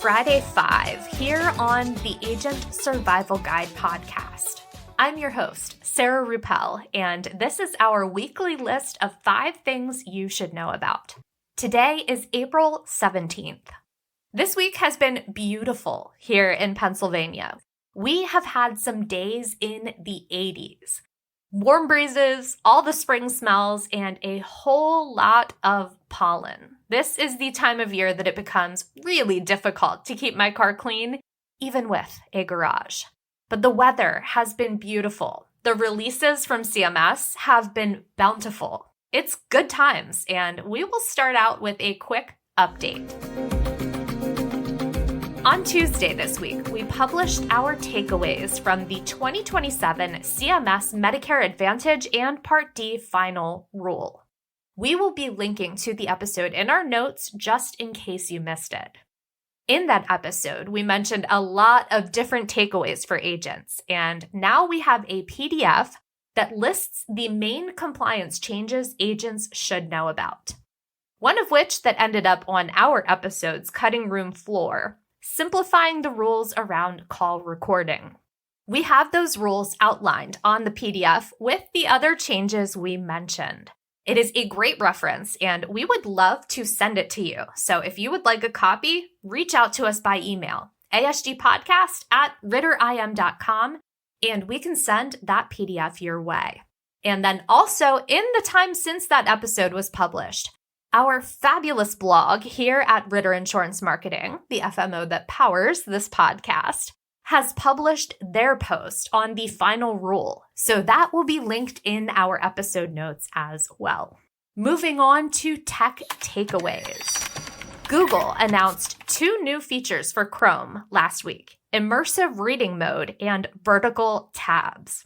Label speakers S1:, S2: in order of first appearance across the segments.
S1: Friday 5 here on the Agent Survival Guide podcast. I'm your host, Sarah Ruppel, and this is our weekly list of 5 things you should know about. Today is April 17th. This week has been beautiful here in Pennsylvania. We have had some days in the 80s. Warm breezes, all the spring smells, and a whole lot of pollen. This is the time of year that it becomes really difficult to keep my car clean, even with a garage. But the weather has been beautiful. The releases from CMS have been bountiful. It's good times, and we will start out with a quick update. On Tuesday this week, we published our takeaways from the 2027 CMS Medicare Advantage and Part D final rule. We will be linking to the episode in our notes just in case you missed it. In that episode, we mentioned a lot of different takeaways for agents, and now we have a PDF that lists the main compliance changes agents should know about. One of which that ended up on our episode's cutting room floor, simplifying the rules around call recording. We have those rules outlined on the PDF with the other changes we mentioned. It is a great reference, and we would love to send it to you. So if you would like a copy, reach out to us by email, asdpodcast@ritterim.com, and we can send that PDF your way. And then also, in the time since that episode was published, our fabulous blog here at Ritter Insurance Marketing, the FMO that powers this podcast, has published their post on the final rule. So that will be linked in our episode notes as well. Moving on to tech takeaways. Google announced 2 new features for Chrome last week: immersive reading mode and vertical tabs.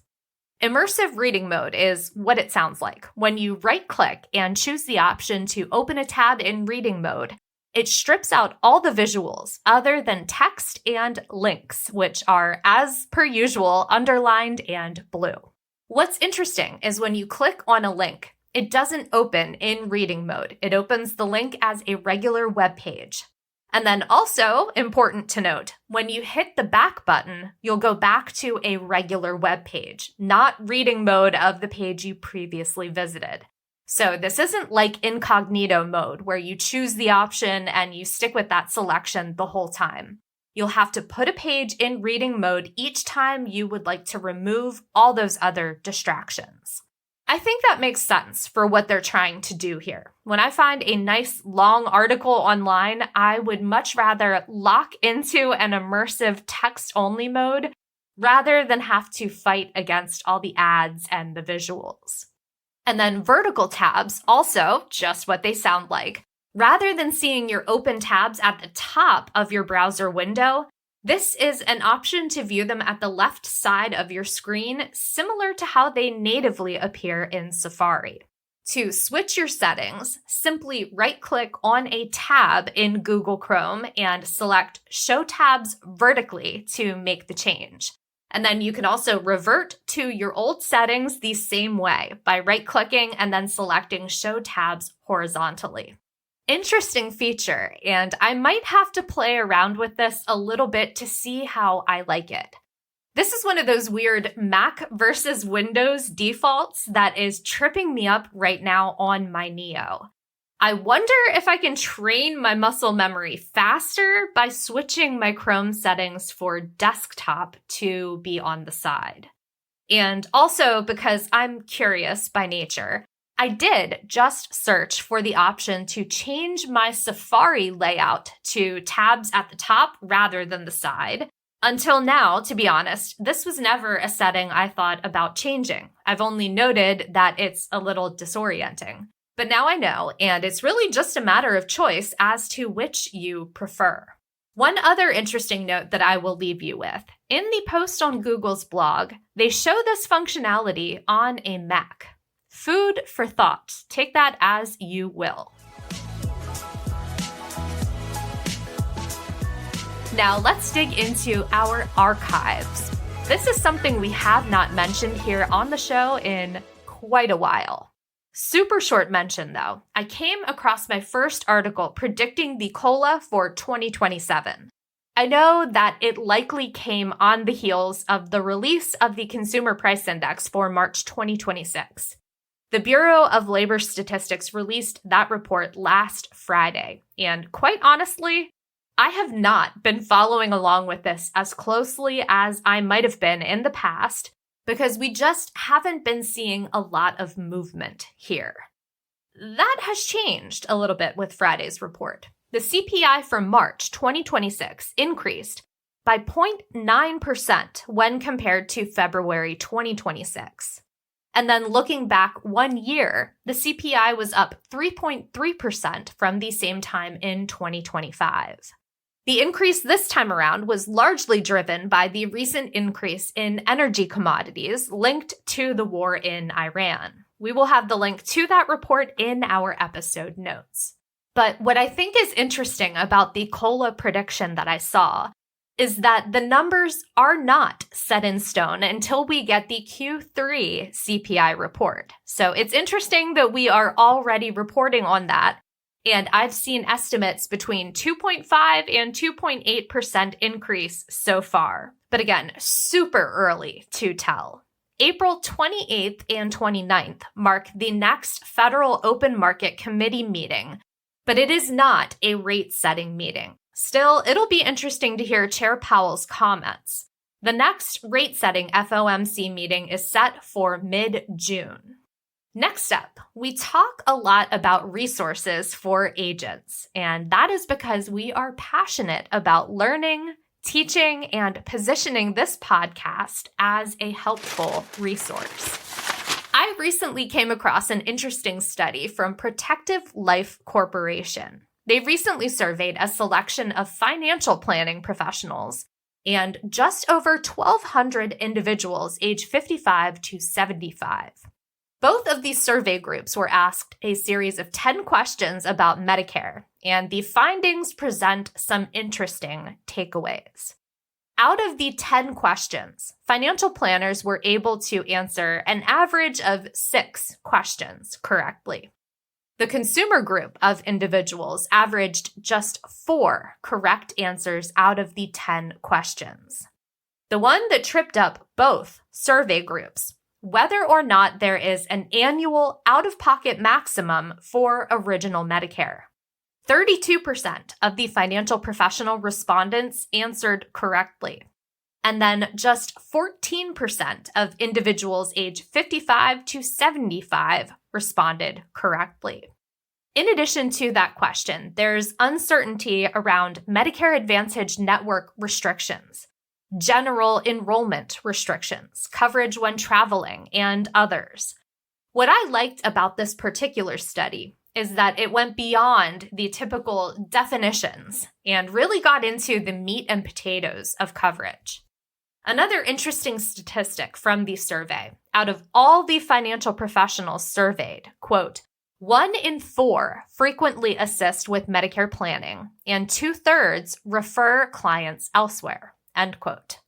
S1: Immersive reading mode is what it sounds like. When you right-click and choose the option to open a tab in reading mode, it strips out all the visuals other than text and links, which are, as per usual, underlined and blue. What's interesting is when you click on a link, it doesn't open in reading mode. It opens the link as a regular web page. And then also, important to note, when you hit the back button, you'll go back to a regular web page, not reading mode of the page you previously visited. So this isn't like incognito mode where you choose the option and you stick with that selection the whole time. You'll have to put a page in reading mode each time you would like to remove all those other distractions. I think that makes sense for what they're trying to do here. When I find a nice long article online, I would much rather lock into an immersive text-only mode rather than have to fight against all the ads and the visuals. And then vertical tabs, also just what they sound like. Rather than seeing your open tabs at the top of your browser window, this is an option to view them at the left side of your screen, similar to how they natively appear in Safari. To switch your settings, simply right-click on a tab in Google Chrome and select Show Tabs Vertically to make the change. And then you can also revert to your old settings the same way by right-clicking and then selecting Show Tabs Horizontally. Interesting feature, and I might have to play around with this a little bit to see how I like it. This is one of those weird Mac versus Windows defaults that is tripping me up right now on my Neo. I wonder if I can train my muscle memory faster by switching my Chrome settings for desktop to be on the side. And also because I'm curious by nature, I did just search for the option to change my Safari layout to tabs at the top rather than the side. Until now, to be honest, this was never a setting I thought about changing. I've only noted that it's a little disorienting. But now I know, and it's really just a matter of choice as to which you prefer. One other interesting note that I will leave you with. In the post on Google's blog, they show this functionality on a Mac. Food for thought. Take that as you will. Now let's dig into our archives. This is something we have not mentioned here on the show in quite a while. Super short mention though. I came across my first article predicting the COLA for 2027. I know that it likely came on the heels of the release of the Consumer Price Index for March 2026. The Bureau of Labor Statistics released that report last Friday, and quite honestly, I have not been following along with this as closely as I might have been in the past because we just haven't been seeing a lot of movement here. That has changed a little bit with Friday's report. The CPI for March 2026 increased by 0.9% when compared to February 2026. And then looking back 1 year, the CPI was up 3.3% from the same time in 2025. The increase this time around was largely driven by the recent increase in energy commodities linked to the war in Iran. We will have the link to that report in our episode notes. But what I think is interesting about the COLA prediction that I saw is that the numbers are not set in stone until we get the Q3 CPI report. So it's interesting that we are already reporting on that. And I've seen estimates between 2.5 and 2.8% increase so far. But again, super early to tell. April 28th and 29th mark the next Federal Open Market Committee meeting, but it is not a rate-setting meeting. Still, it'll be interesting to hear Chair Powell's comments. The next rate-setting FOMC meeting is set for mid-June. Next up, we talk a lot about resources for agents, and that is because we are passionate about learning, teaching, and positioning this podcast as a helpful resource. I recently came across an interesting study from Protective Life Corporation. They recently surveyed a selection of financial planning professionals and just over 1,200 individuals aged 55 to 75. Both of these survey groups were asked a series of 10 questions about Medicare, and the findings present some interesting takeaways. Out of the 10 questions, financial planners were able to answer an average of 6 questions correctly. The consumer group of individuals averaged just 4 correct answers out of the 10 questions. The one that tripped up both survey groups, whether or not there is an annual out-of-pocket maximum for Original Medicare. 32% of the financial professional respondents answered correctly. And then just 14% of individuals aged 55 to 75 responded correctly. In addition to that question, there's uncertainty around Medicare Advantage network restrictions, general enrollment restrictions, coverage when traveling, and others. What I liked about this particular study is that it went beyond the typical definitions and really got into the meat and potatoes of coverage. Another interesting statistic from the survey, out of all the financial professionals surveyed, quote, 1 in 4 frequently assist with Medicare planning, and 2/3 refer clients elsewhere, end quote.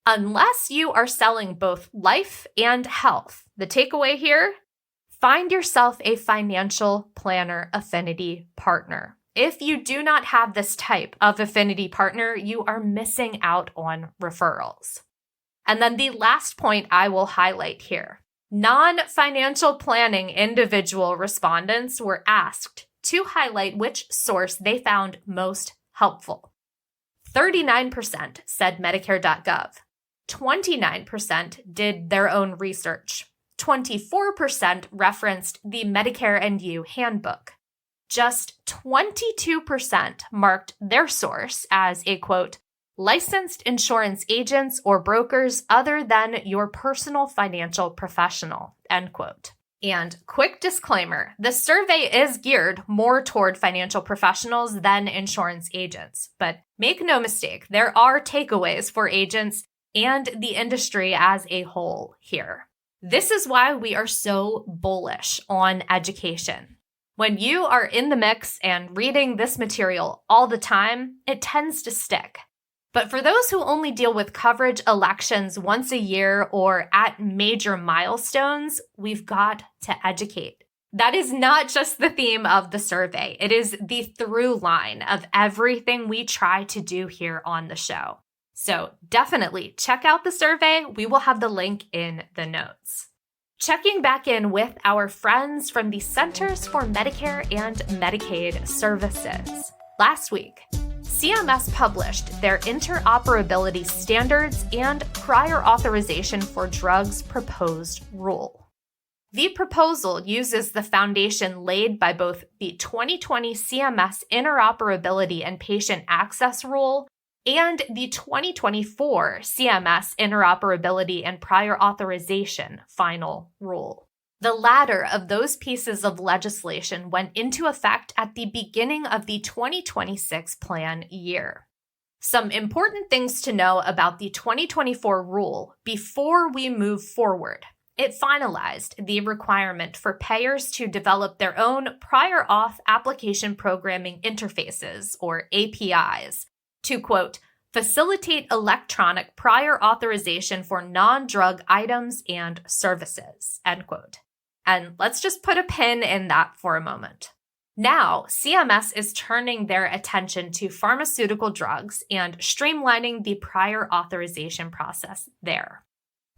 S1: Unless you are selling both life and health, the takeaway here, find yourself a financial planner affinity partner. If you do not have this type of affinity partner, you are missing out on referrals. And then the last point I will highlight here. Non-financial planning individual respondents were asked to highlight which source they found most helpful. 39% said Medicare.gov. 29% did their own research. 24% referenced the Medicare and You handbook. Just 22% marked their source as a, quote, licensed insurance agents or brokers other than your personal financial professional, end quote. And quick disclaimer, the survey is geared more toward financial professionals than insurance agents. But make no mistake, there are takeaways for agents and the industry as a whole here. This is why we are so bullish on education. When you are in the mix and reading this material all the time, it tends to stick. But for those who only deal with coverage elections once a year or at major milestones, we've got to educate. That is not just the theme of the survey. It is the through line of everything we try to do here on the show. So definitely check out the survey. We will have the link in the notes. Checking back in with our friends from the Centers for Medicare and Medicaid Services. Last week, CMS published their interoperability standards and prior authorization for drugs proposed rule. The proposal uses the foundation laid by both the 2020 CMS Interoperability and Patient Access Rule and the 2024 CMS Interoperability and Prior Authorization Final Rule. The latter of those pieces of legislation went into effect at the beginning of the 2026 plan year. Some important things to know about the 2024 rule before we move forward. It finalized the requirement for payers to develop their own prior auth application programming interfaces, or APIs, to, quote, facilitate electronic prior authorization for non-drug items and services, end quote. And let's just put a pin in that for a moment. Now, CMS is turning their attention to pharmaceutical drugs and streamlining the prior authorization process there.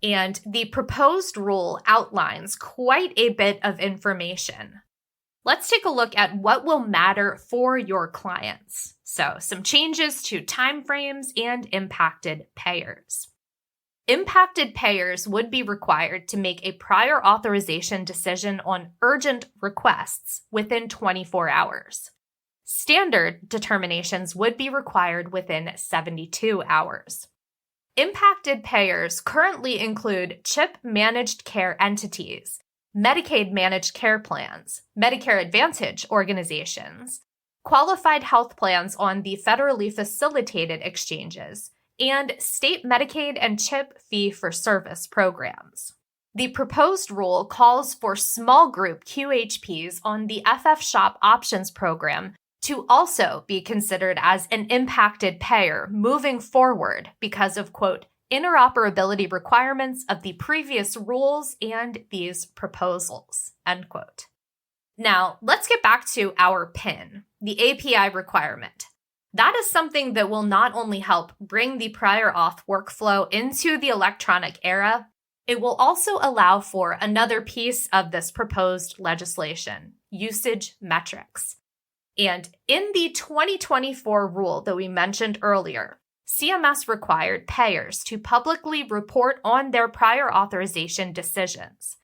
S1: And the proposed rule outlines quite a bit of information. Let's take a look at what will matter for your clients. So, some changes to timeframes and impacted payers. Impacted payers would be required to make a prior authorization decision on urgent requests within 24 hours. Standard determinations would be required within 72 hours. Impacted payers currently include CHIP managed care entities, Medicaid managed care plans, Medicare Advantage organizations, qualified health plans on the federally facilitated exchanges, and state Medicaid and CHIP fee-for-service programs. The proposed rule calls for small group QHPs on the FF Shop Options program to also be considered as an impacted payer moving forward because of, quote, interoperability requirements of the previous rules and these proposals, end quote. Now, let's get back to our PIN, the API requirement. That is something that will not only help bring the prior auth workflow into the electronic era, it will also allow for another piece of this proposed legislation, usage metrics. And in the 2024 rule that we mentioned earlier, CMS required payers to publicly report on their prior authorization decisions.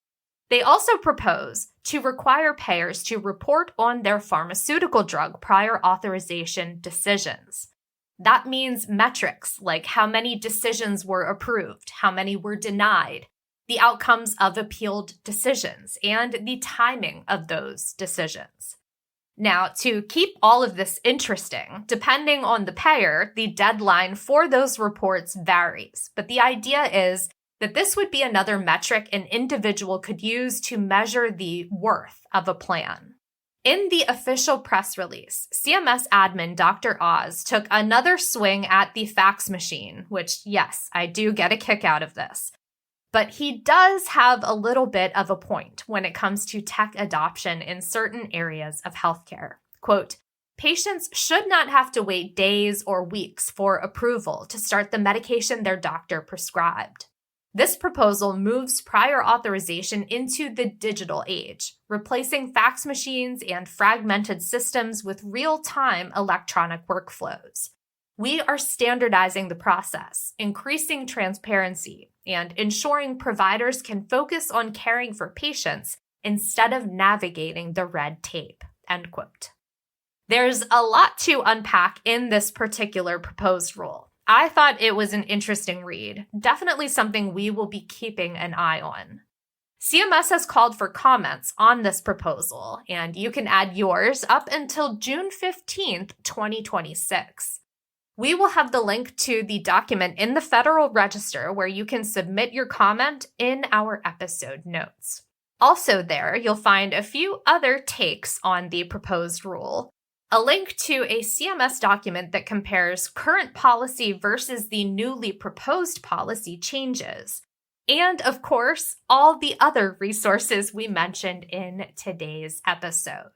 S1: They also propose to require payers to report on their pharmaceutical drug prior authorization decisions. That means metrics like how many decisions were approved, how many were denied, the outcomes of appealed decisions, and the timing of those decisions. Now, to keep all of this interesting, depending on the payer, the deadline for those reports varies. But the idea is that this would be another metric an individual could use to measure the worth of a plan. In the official press release, CMS admin Dr. Oz took another swing at the fax machine, which, yes, I do get a kick out of this. But he does have a little bit of a point when it comes to tech adoption in certain areas of healthcare. Quote, patients should not have to wait days or weeks for approval to start the medication their doctor prescribed. This proposal moves prior authorization into the digital age, replacing fax machines and fragmented systems with real-time electronic workflows. We are standardizing the process, increasing transparency, and ensuring providers can focus on caring for patients instead of navigating the red tape, end quote. There's a lot to unpack in this particular proposed rule. I thought it was an interesting read, definitely something we will be keeping an eye on. CMS has called for comments on this proposal, and you can add yours up until June 15th, 2026. We will have the link to the document in the Federal Register where you can submit your comment in our episode notes. Also there, you'll find a few other takes on the proposed rule, a link to a CMS document that compares current policy versus the newly proposed policy changes, and of course, all the other resources we mentioned in today's episode.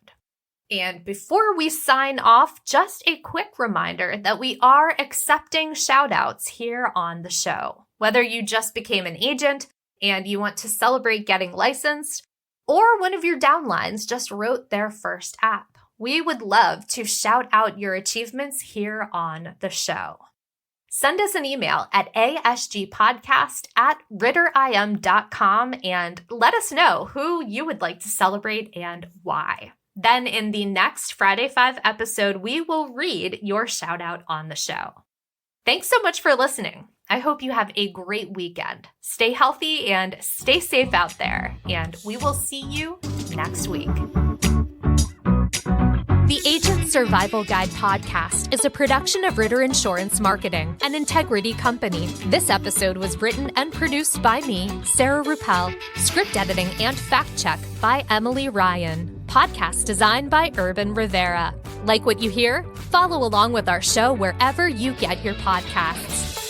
S1: And before we sign off, just a quick reminder that we are accepting shout-outs here on the show. Whether you just became an agent and you want to celebrate getting licensed, or one of your downlines just wrote their first app, we would love to shout out your achievements here on the show. Send us an email at asgpodcast@ritterim.com and let us know who you would like to celebrate and why. Then in the next Friday 5 episode, we will read your shout out on the show. Thanks so much for listening. I hope you have a great weekend. Stay healthy and stay safe out there, and we will see you next week. The Agent Survival Guide podcast is a production of Ritter Insurance Marketing, an integrity company. This episode was written and produced by me, Sarah Ruppel. Script editing and fact check by Emily Ryan. Podcast design by Urban Rivera. Like what you hear? Follow along with our show wherever you get your podcasts.